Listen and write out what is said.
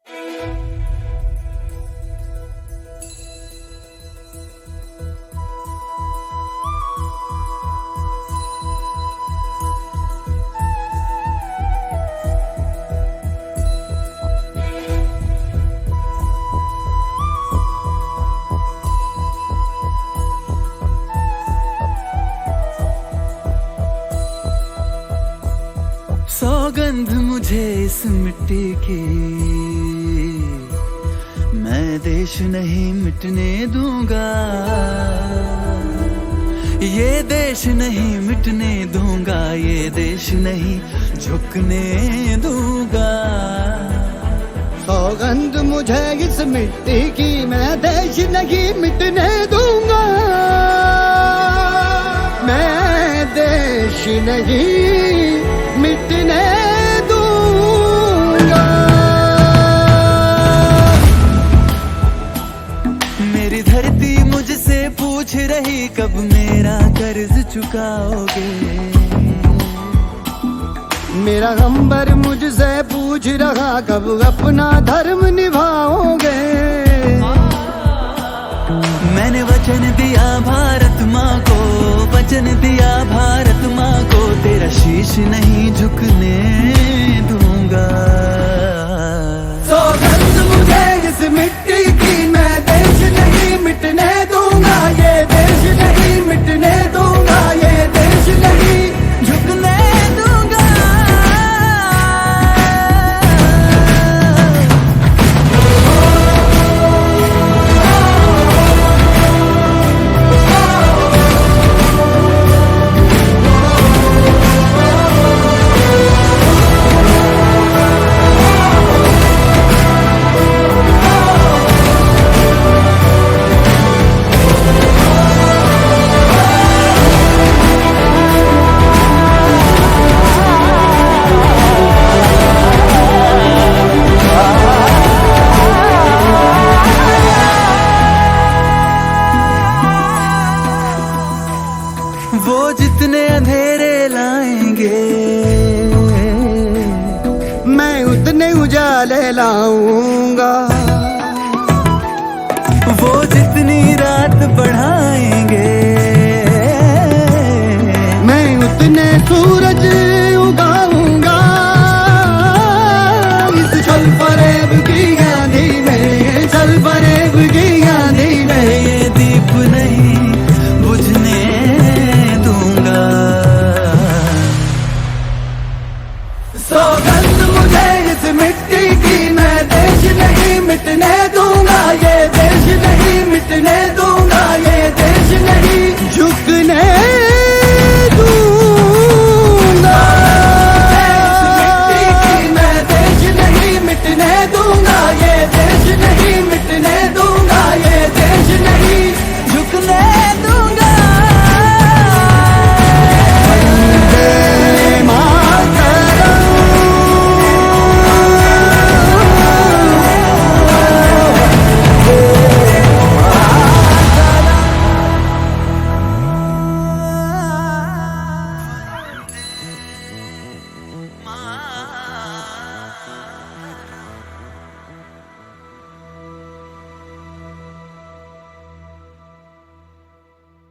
सौगंध मुझे इस मिट्टी की, मैं देश नहीं मिटने दूंगा, ये देश नहीं मिटने दूंगा, ये देश नहीं झुकने दूंगा। सौगंध मुझे इस मिट्टी की, मैं देश नहीं मिटने दूंगा, मैं देश नहीं मिटने दूंगा। मेरी धरती मुझसे पूछ रही कब मेरा कर्ज चुकाओगे, मेरा अंबर मुझसे पूछ रहा कब अपना धर्म निभाओगे। मैंने वचन दिया भारत माँ को, वचन दिया भारत माँ को, तेरा शीश नहीं झुकने दूंगा। सौगंध मुझे इस मिट्टी की, मैं देश नहीं मिटने दूंगा, ये देश नहीं मिटने दूंगा, ये देश नहीं झुकने दूंगा। वो जितने अंधेरे लाएंगे, मैं उतने उजाले लाऊंगा, वो जितनी रात बढ़ाएंगे, मैं उतने सूरज